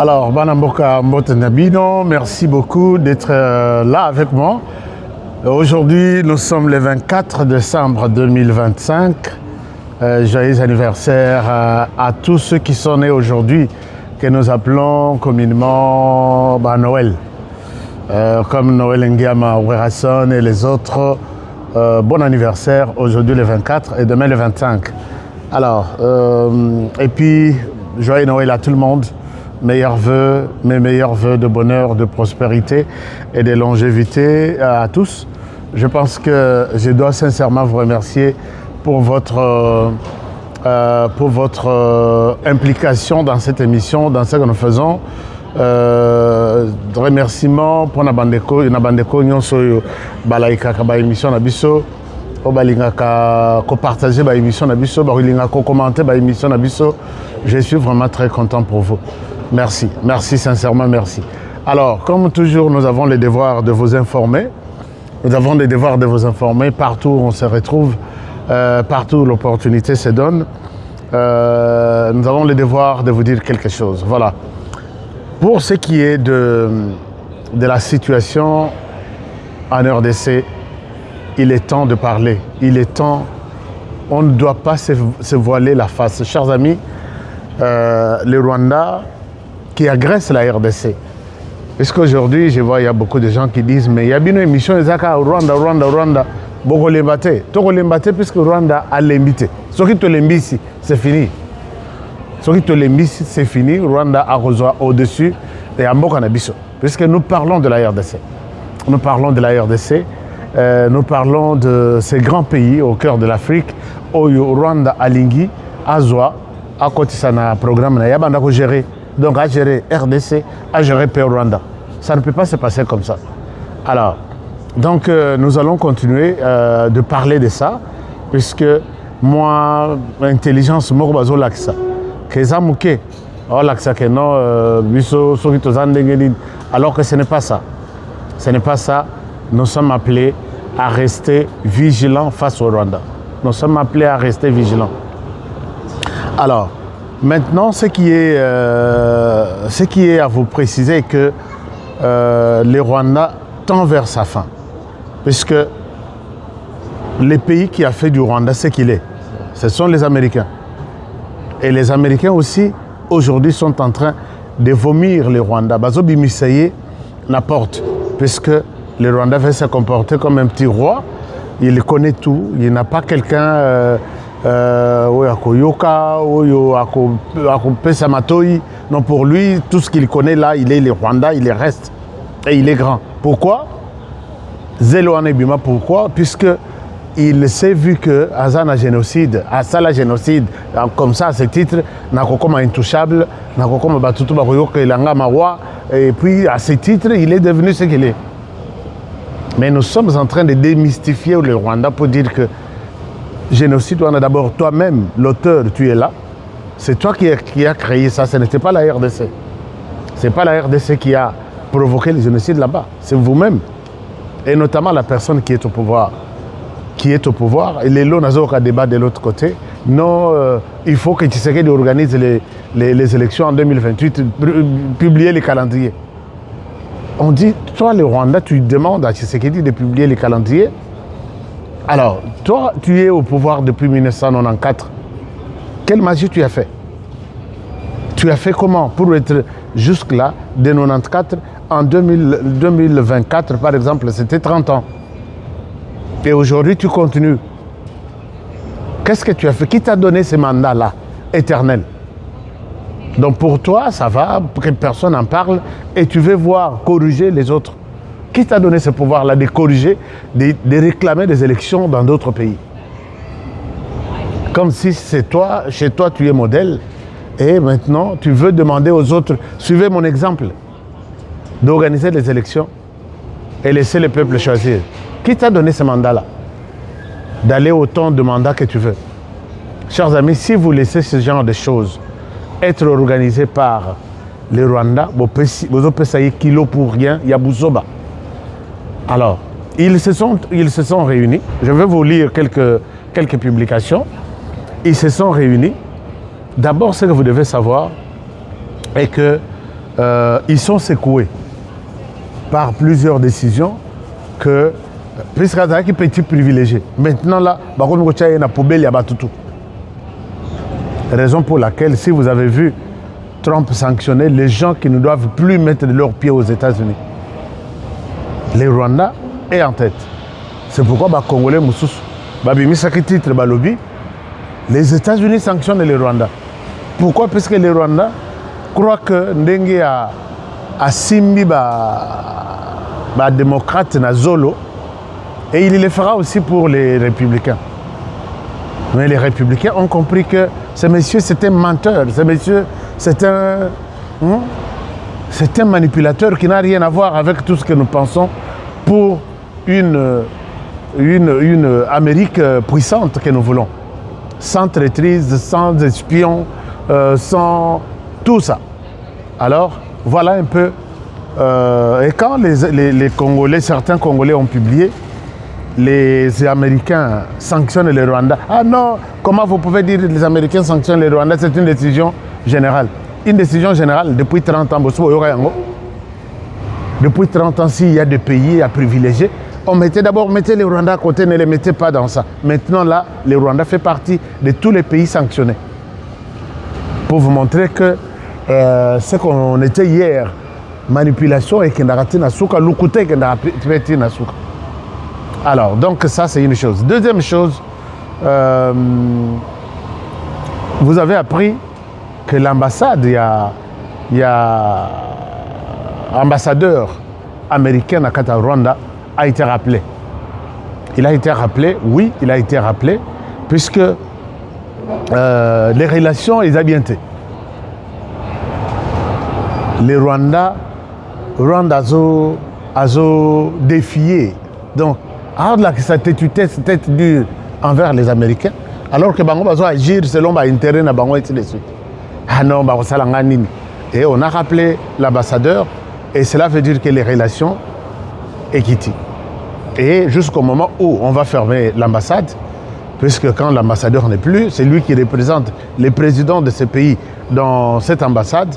Alors, Banamboka Mbotenabino, merci beaucoup d'être là avec moi. Aujourd'hui, nous sommes le 24 décembre 2025. Joyeux anniversaire à tous ceux qui sont nés aujourd'hui, que nous appelons communément Noël. Comme Noël Nguema Werason et les autres. Bon anniversaire aujourd'hui le 24 et demain le 25. Alors, et puis, joyeux Noël à tout le monde. Meilleurs vœux, mes meilleurs vœux de bonheur, de prospérité et de longévité à tous. Je pense que je dois sincèrement vous remercier pour votre implication dans cette émission, dans ce que nous faisons. Remerciements pour Nabandeko nyonso balaika ka ba émission na biso o balingaka ko partager ba émission na biso ba linga ko commenter ba émission na biso. Je suis vraiment très content pour vous. Merci, merci sincèrement, merci. Alors, comme toujours, nous avons le devoir de vous informer. Nous avons le devoir de vous informer partout où on se retrouve, partout où l'opportunité se donne. Nous avons le devoir de vous dire quelque chose. Voilà. Pour ce qui est de la situation en RDC, il est temps de parler. Il est temps, on ne doit pas se voiler la face. Chers amis, le Rwanda qui agresse la RDC. Parce qu'aujourd'hui, je vois, il y a beaucoup de gens qui disent mais il y a bien une émission au Rwanda. Beaucoup l'embâté. Tout l'embâté puisque le Rwanda a l'invité. Ce qui te l'invite, c'est fini. Ce qui te l'invite, c'est fini. Rwanda a rejoint au-dessus et à Mbokanabiso. Puisque nous parlons de la RDC. Nous parlons de la RDC. Nous parlons de ces grands pays au cœur de l'Afrique. Où Rwanda Alingi, Azwa, à côté de un programme, il y a un gérer. Donc à gérer RDC, à gérer Rwanda. Ça ne peut pas se passer comme ça. Alors, donc nous allons continuer de parler de ça, puisque moi, intelligence, morbazo laksa, que ça mouké, oh laksa que non, biso alors que ce n'est pas ça. Ce n'est pas ça. Nous sommes appelés à rester vigilants face au Rwanda. Nous sommes appelés à rester vigilants. Alors, maintenant, ce qui est à vous préciser que le Rwanda tend vers sa fin. Puisque le pays qui a fait du Rwanda ce qu'il est, ce sont les Américains. Et les Américains aussi, aujourd'hui, sont en train de vomir le Rwanda. Bazo Bimisaye n'apporte, puisque le Rwanda veut se comporter comme un petit roi. Il connaît tout. Il n'a pas quelqu'un... non, pour lui, tout ce qu'il connaît là, il est le Rwanda, il reste et il est grand. Pourquoi? Pourquoi? Puisque il s'est vu que Azana génocide, Asala génocide, comme ça, ce titre, Nakokoma intouchable, Nakokoma Batutu Baroyoka Ilanga Mawa, et puis à ce titre, il est devenu ce qu'il est. Mais nous sommes en train de démystifier le Rwanda pour dire que génocide, on a d'abord toi-même, l'auteur, tu es là. C'est toi qui a créé ça, ce n'était pas la RDC. Ce n'est pas la RDC qui a provoqué le génocide là-bas, c'est vous-même. Et notamment la personne qui est au pouvoir. Et les lots n'ont débat de l'autre côté. Non, il faut que Tshisekedi organise les élections en 2028, publier les calendriers. On dit, toi le Rwanda, tu demandes à Tshisekedi de publier les calendriers. Alors, toi, tu es au pouvoir depuis 1994. Quelle magie tu as fait? Tu as fait comment pour être jusque-là, de 1994 en 2024, par exemple, c'était 30 ans. Et aujourd'hui, tu continues. Qu'est-ce que tu as fait? Qui t'a donné ce mandat-là, éternel? Donc pour toi, ça va, que personne n'en parle, et tu veux voir corriger les autres. Qui t'a donné ce pouvoir-là de corriger, de réclamer des élections dans d'autres pays? Comme si c'est toi, chez toi, tu es modèle, et maintenant, tu veux demander aux autres, suivez mon exemple, d'organiser les élections et laisser le peuple choisir. Qui t'a donné ce mandat-là? D'aller autant de mandats que tu veux. Chers amis, si vous laissez ce genre de choses être organisées par le Rwanda, vous avez kilo pour rien, il y a Bouzoba. Alors, ils se sont réunis. Je vais vous lire quelques publications. Ils se sont réunis. D'abord, ce que vous devez savoir est que ils sont secoués par plusieurs décisions que, puisque c'est un petit privilégié. Maintenant, là, il y a une poubelle, il y a tout. Raison pour laquelle, si vous avez vu Trump sanctionner les gens qui ne doivent plus mettre leurs pieds aux États-Unis, les Rwandais est en tête. C'est pourquoi les Congolais, titre, lobby, les États-Unis sanctionnent les Rwandais. Pourquoi? Parce que les Rwandais croient que Ndenge a simbi ba démocrate na Zolo et il le fera aussi pour les républicains. Mais les républicains ont compris que ce monsieur c'est un menteur, ce monsieur c'est un manipulateur qui n'a rien à voir avec tout ce que nous pensons pour une Amérique puissante que nous voulons. Sans traîtrise, sans espions, sans tout ça. Alors, voilà un peu. Et quand les Congolais, certains Congolais ont publié, les Américains sanctionnent les Rwandais. Ah non, comment vous pouvez dire que les Américains sanctionnent les Rwandais? C'est une décision générale. Une décision générale depuis 30 ans. Depuis 30 ans, s'il y a des pays à privilégier, on mettait d'abord les Rwandais à côté, ne les mettez pas dans ça. Maintenant, là, les Rwandais font partie de tous les pays sanctionnés. Pour vous montrer que ce qu'on était hier, manipulation et qu'il n'a raté Nasuka, l'oukoute qu'il n'a raté Nasuka. Alors, donc ça, c'est une chose. Deuxième chose, vous avez appris que l'ambassade, il y a ambassadeur américain à Rwanda, a été rappelé. Il a été rappelé, oui, il a été rappelé, puisque les relations, ils ont bien été. Les Rwandais ont défié. Donc, cette tête dure envers les Américains, alors que Bango va agir selon l'intérêt de Bango et ainsi de suite. Ah non, et on a rappelé l'ambassadeur, et cela veut dire que les relations équitées. Et jusqu'au moment où on va fermer l'ambassade, puisque quand l'ambassadeur n'est plus, c'est lui qui représente les présidents de ce pays dans cette ambassade.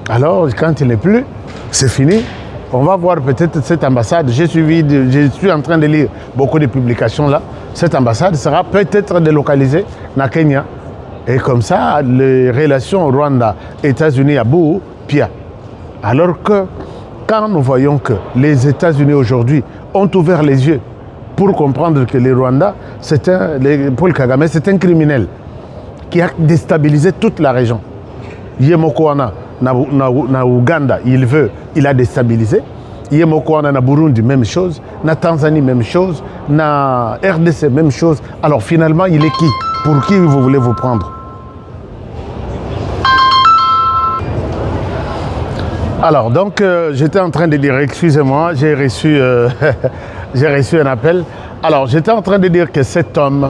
Alors, quand il n'est plus, c'est fini. On va voir peut-être cette ambassade. Je suis en train de lire beaucoup de publications là. Cette ambassade sera peut-être délocalisée dans Kenya. Et comme ça, les relations Rwanda-États-Unis à bout, pire. Alors que quand nous voyons que les États-Unis aujourd'hui ont ouvert les yeux pour comprendre que les Rwandais, Paul Kagame, c'est un criminel qui a déstabilisé toute la région. Yemokoana, na Ouganda, il a déstabilisé. Yemokoana, na Burundi, même chose. Na Tanzanie, même chose. Na RDC, même chose. Alors finalement, il est qui? Pour qui vous voulez vous prendre? Alors, donc, j'étais en train de dire, excusez-moi, j'ai reçu un appel. Alors, j'étais en train de dire que cet homme,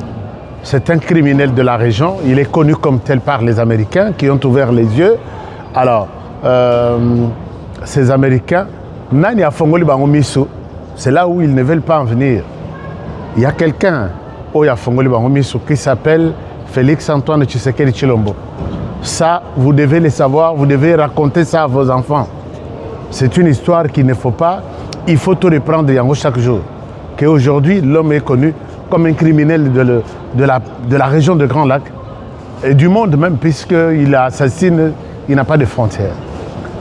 c'est un criminel de la région. Il est connu comme tel par les Américains qui ont ouvert les yeux. Alors, ces Américains, Nani a Fongoli Bangomiso, c'est là où ils ne veulent pas en venir. Il y a quelqu'un au Fongoli Bangomiso qui s'appelle Félix Antoine Tshisekedi Tshilombo. Ça, vous devez le savoir, vous devez raconter ça à vos enfants. C'est une histoire qu'il ne faut pas, il faut tout reprendre Yango chaque jour. Qu'aujourd'hui, l'homme est connu comme un criminel de la région de Grand Lac et du monde même, puisqu'il assassine, il n'a pas de frontières.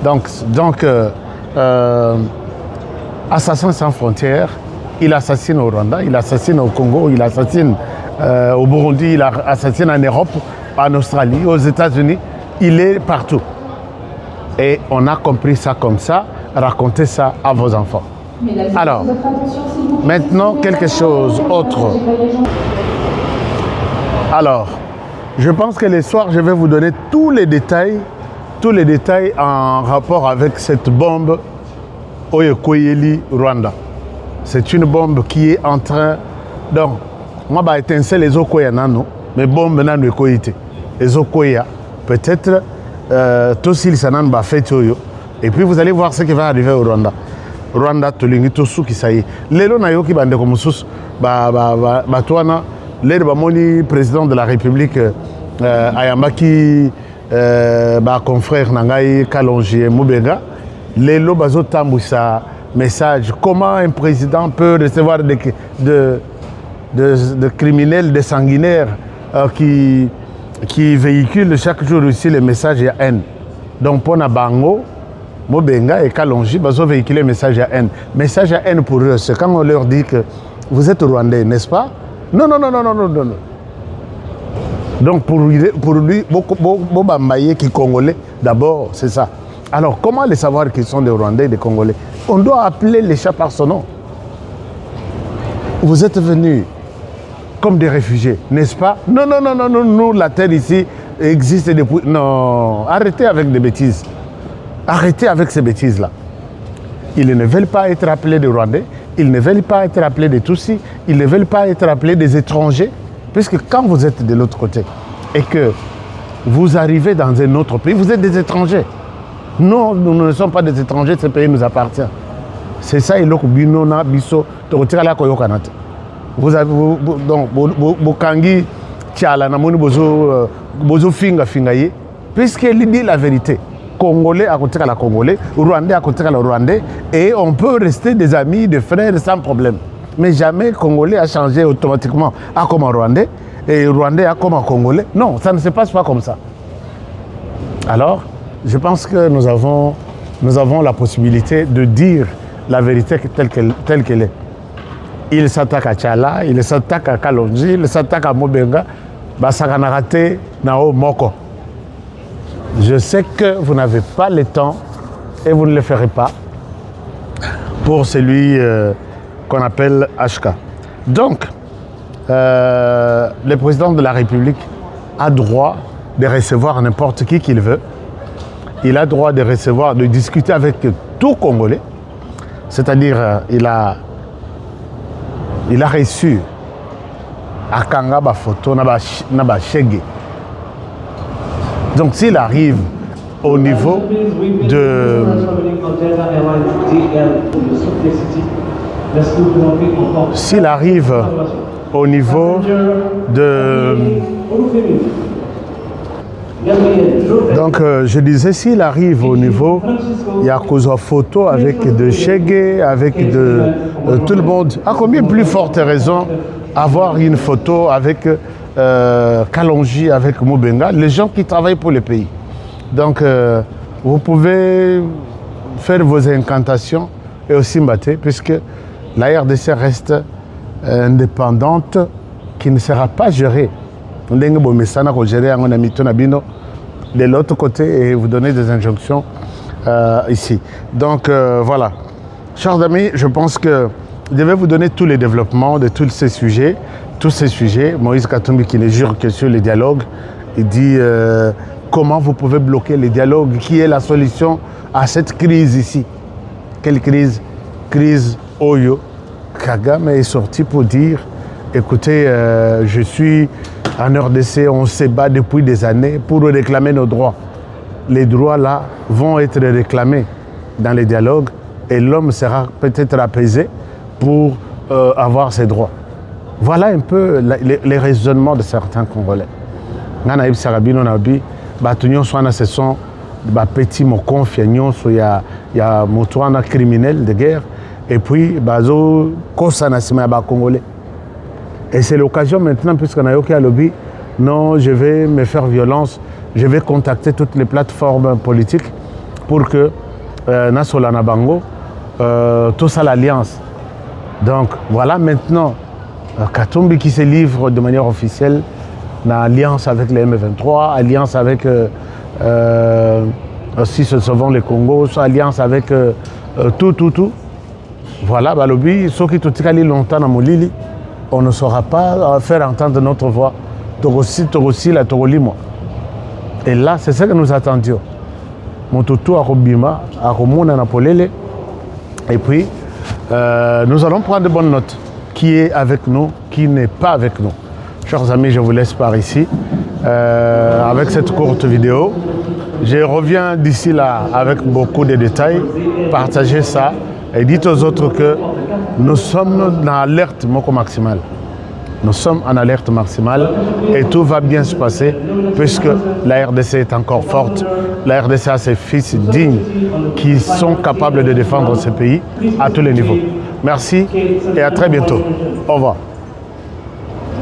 Donc assassin sans frontières, il assassine au Rwanda, il assassine au Congo, il assassine au Burundi, il assassine en Europe, en Australie, aux États-Unis, il est partout. Et on a compris ça comme ça, racontez ça à vos enfants. Alors, maintenant quelque chose autre. Alors, je pense que les soirs, je vais vous donner tous les détails en rapport avec cette bombe Oyekoyeli Rwanda. C'est une bombe qui est en train... Donc, moi, je vais étincer les Okoya nano, mais bombe nano Okoyete. Les Okoya, peut-être, Tosil Sanan va faire et puis vous allez voir ce qui va arriver au Rwanda. Rwanda, Tolingi, Tosu qui ça y est. Lelo na yo ki bande comme sous, batouana, le président de la République, Ayambaki, confrère Nangaï Kalonji et Moubenga, les lobazo tamboussa message. Comment un président peut recevoir de criminels, des sanguinaires qui véhiculent chaque jour aussi les messages à haine. Donc pour Nabango, Moubenga et Kalonji, ils ont véhiculé les messages à haine. Message à haine pour eux, c'est quand on leur dit que vous êtes Rwandais, n'est-ce pas? Non. Donc pour lui, Bobambaye qui est Congolais, d'abord, c'est ça. Alors comment les savoir qu'ils sont des Rwandais et des Congolais? On doit appeler les chats par son nom. Vous êtes venus comme des réfugiés, n'est-ce pas? Non, nous, la terre ici existe depuis... Non, arrêtez avec des bêtises. Arrêtez avec ces bêtises-là. Ils ne veulent pas être appelés des Rwandais, ils ne veulent pas être appelés des Tutsis, ils ne veulent pas être appelés des étrangers, puisque quand vous êtes de l'autre côté et que vous arrivez dans un autre pays, vous êtes des étrangers. Non, nous ne sommes pas des étrangers, ce pays nous appartient. C'est ça, il binona biso tokotikala koyokanate. Vous avez donc bokangi tiala na moni bozo finga ye, puisqu'il dit la vérité. Congolais à côté de la Congolais, Rwandais à côté de la Rwandais, et on peut rester des amis, des frères sans problème. Mais jamais Congolais a changé automatiquement à comme un Rwandais et Rwandais à comme un Congolais. Non, ça ne se passe pas comme ça. Alors, je pense que nous avons la possibilité de dire la vérité telle qu'elle est. Il s'attaque à Tchala, il s'attaque à Kalonji, il s'attaque à Moubenga, Basakanarate, Nao Moko. Je sais que vous n'avez pas le temps et vous ne le ferez pas pour celui qu'on appelle HK. Donc, le président de la République a droit de recevoir n'importe qui qu'il veut. Il a droit de recevoir, de discuter avec tout Congolais. C'est-à-dire, il a reçu à Kanga ba photo na ba shege. Donc s'il arrive au niveau de... S'il arrive au niveau de... Donc je disais, s'il arrive au niveau, il y a cause photo avec de Chegué, avec de tout le monde. À combien plus forte raison avoir une photo avec Kalonji, avec Moubenga, les gens qui travaillent pour le pays. Donc vous pouvez faire vos incantations et aussi mbatter, puisque la RDC reste indépendante, qui ne sera pas gérée. De l'autre côté et vous donner des injonctions ici. Donc voilà. Chers amis, je pense que je vais vous donner tous les développements de tous ces sujets. Moïse Katumbi qui ne jure que sur les dialogues. Il dit comment vous pouvez bloquer les dialogues, qui est la solution à cette crise ici. Quelle crise? Crise Oyo. Kagame est sorti pour dire, écoutez, je suis en RDC, on se bat depuis des années pour réclamer nos droits. Les droits là vont être réclamés dans les dialogues et l'homme sera peut-être apaisé pour avoir ses droits. Voilà un peu les raisonnements de certains Congolais. Nanaïb Sarabino Nabi, Batunyon Swana, ce sont des petits mokons, fiagnons, il y a motouana criminel de guerre, et puis Bazo Kosana Simaba Congolais. Et c'est l'occasion maintenant, puisqu'on a yoké à lobby, non, je vais me faire violence, je vais contacter toutes les plateformes politiques pour que Nasolana Bango, tout ça l'alliance. Donc voilà maintenant Katumbi qui se livre de manière officielle dans l'alliance avec les M23, alliance avec aussi se sauvant les Congo, alliance avec tout. Voilà, lobby, ceux qui tout longtemps dans Molili, on ne saura pas faire entendre notre voix. Togossi, la Togolimo. Et là, c'est ce que nous attendions. Mon toutou à Robima, à Romona Napolele. Et puis, nous allons prendre de bonnes notes. Qui est avec nous, qui n'est pas avec nous. Chers amis, je vous laisse par ici. Avec cette courte vidéo. Je reviens d'ici là avec beaucoup de détails. Partagez ça et dites aux autres que nous sommes dans l'alerte maximale. Nous sommes en alerte maximale et tout va bien se passer puisque la RDC est encore forte. La RDC a ses fils dignes qui sont capables de défendre ce pays à tous les niveaux. Merci et à très bientôt. Au revoir.